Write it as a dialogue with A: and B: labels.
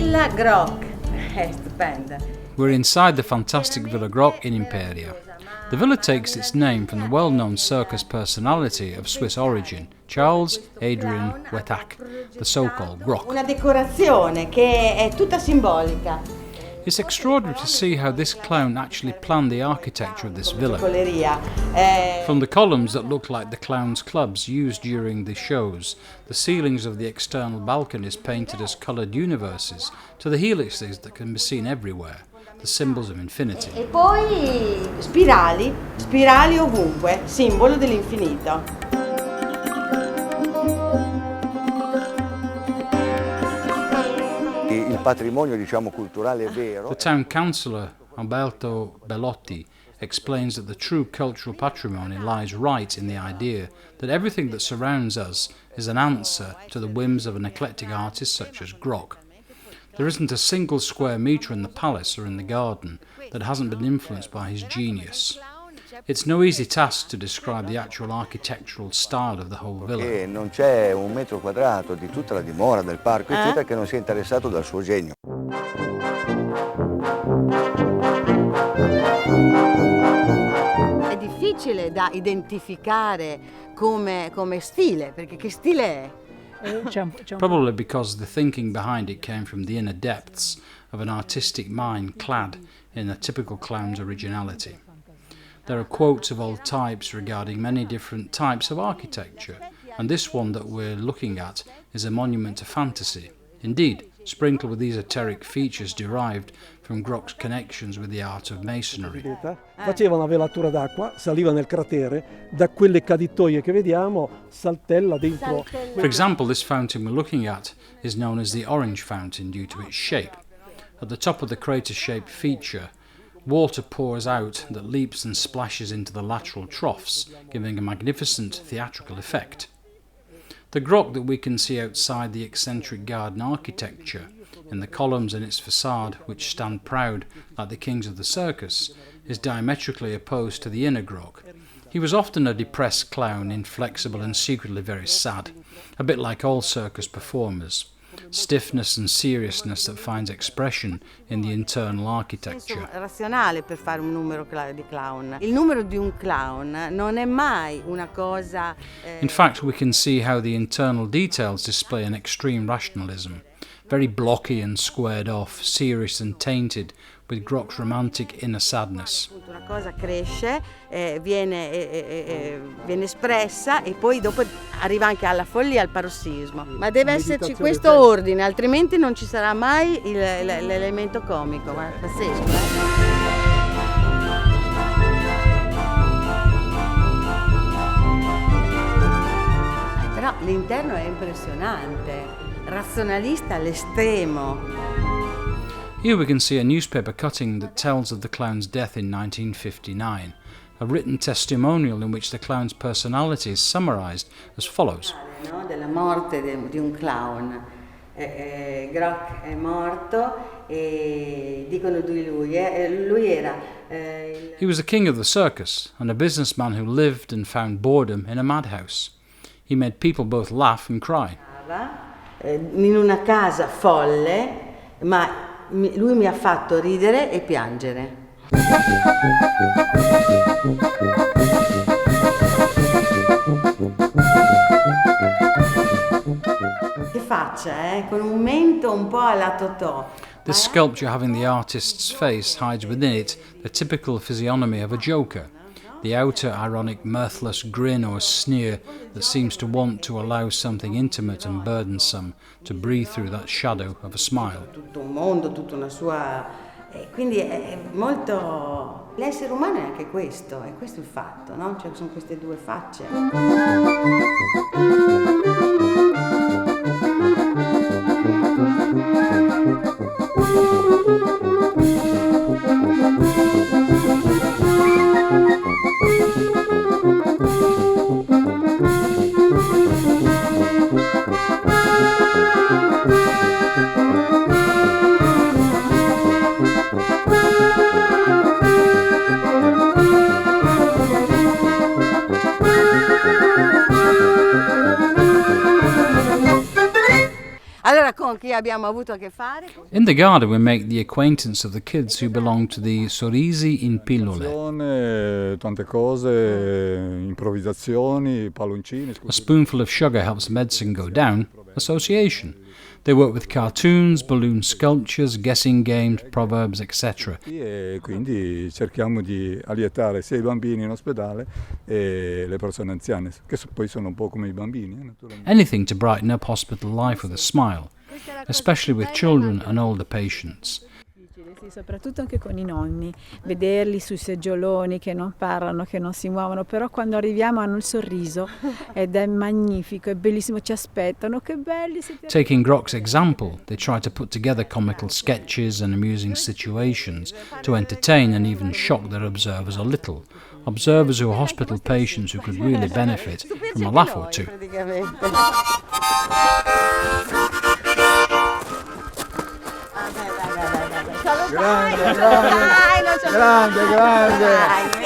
A: Villa Grock. È stupenda.
B: We're inside the fantastic Villa Grock in Imperia. The villa takes its name from the well-known circus personality of Swiss origin, Charles Adrian Wethack, the so-called Grock.
A: Una decorazione che è tutta simbolica.
B: It's extraordinary to see how this clown actually planned the architecture of this villa. From the columns that look like the clown's clubs used during the shows, the ceilings of the external balconies painted as coloured universes, to the helixes that can be seen everywhere, the symbols of infinity.
A: E poi spirali ovunque, simbolo dell'infinito.
C: Patrimonio, diciamo, culturale vero.
B: The town councillor Alberto Bellotti explains that the true cultural patrimony lies right in the idea that everything that surrounds us is an answer to the whims of an eclectic artist such as Grock. There isn't a single square metre in the palace or in the garden that hasn't been influenced by his genius. It's no easy task to describe the actual architectural style of the whole villa.
C: E non c'è un metro quadrato di tutta la dimora, del parco, eccetera, che non sia interessato dal suo genio.
A: È difficile da identificare come stile, perché che stile è?
B: Probably because the thinking behind it came from the inner depths of an artistic mind clad in a typical clown's originality. There are quotes of all types regarding many different types of architecture, and this one that we're looking at is a monument to fantasy. Indeed, sprinkled with esoteric features derived from Grock's connections with the art of masonry.
D: Faceva una velatura d'acqua, saliva nel cratere, da quelle caditoie che vediamo saltella dentro.
B: For example, this fountain we're looking at is known as the Orange Fountain due to its shape. At the top of the crater-shaped feature, water pours out that leaps and splashes into the lateral troughs, giving a magnificent theatrical effect. The Grock that we can see outside the eccentric garden architecture, in the columns in its facade which stand proud like the kings of the circus, is diametrically opposed to the inner Grock. He was often a depressed clown, inflexible and secretly very sad, a bit like all circus performers. Stiffness and seriousness that finds expression in the internal architecture.
A: Razionale per fare un numero di clown. Il numero di un clown non è mai una cosa.
B: In fact, we can see how the internal details display an extreme rationalism, very blocky and squared off, serious and tainted with Grock's romantic inner sadness.
A: Una cosa cresce, viene espressa e poi dopo arriva anche alla follia, al parossismo. Ma deve esserci questo ordine, altrimenti non ci sarà mai l'elemento comico. Guarda, pazzesco. Però l'interno è impressionante, razionalista all'estremo.
B: Here we can see a newspaper cutting that tells of the clown's death in 1959, a written testimonial in which the clown's personality is summarized as follows.
A: Della morte di un clown. Grock è morto e dicono di lui era...
B: He was the king of the circus and a businessman who lived and found boredom in a madhouse. He made people both laugh and cry.
A: In una casa folle, ma lui mi ha fatto ridere e piangere. Che faccia, con un mento un po' alla Totò.
B: This sculpture having the artist's face hides within it the typical physiognomy of a joker, the outer ironic mirthless grin or sneer that seems to want to allow something intimate and burdensome to breathe through that shadow of a smile.
A: Tutto un mondo, tutta una sua... quindi è molto... L'essere umano è anche questo, è questo il fatto, no? Cioè sono queste due facce. con chi abbiamo avuto a che fare?
B: In the garden we make the acquaintance of the kids who belong to the sorrisi in pillole.
E: Tante cose, improvvisazioni, palloncini.
B: A spoonful of sugar helps medicine go down. Association. They work with cartoons, balloon sculptures, guessing games, proverbs, etc.
E: E quindi cerchiamo di allietare sia i bambini in ospedale e le persone anziane, che poi sono un po' come i bambini, naturalmente.
B: Anything to brighten up hospital life with a smile, especially with children and older patients.
F: Sì, soprattutto anche con i nonni, vederli sui seggioloni che non parlano, che non si muovono, però quando arriviamo hanno il sorriso ed è magnifico, è bellissimo, ci aspettano, che belli siete.
B: Taking Grock's example, they try to put together comical sketches and amusing situations to entertain and even shock their observers a little. Observers who are hospital patients who could really benefit from a laugh or two.
E: Grande, grande, grande, grande.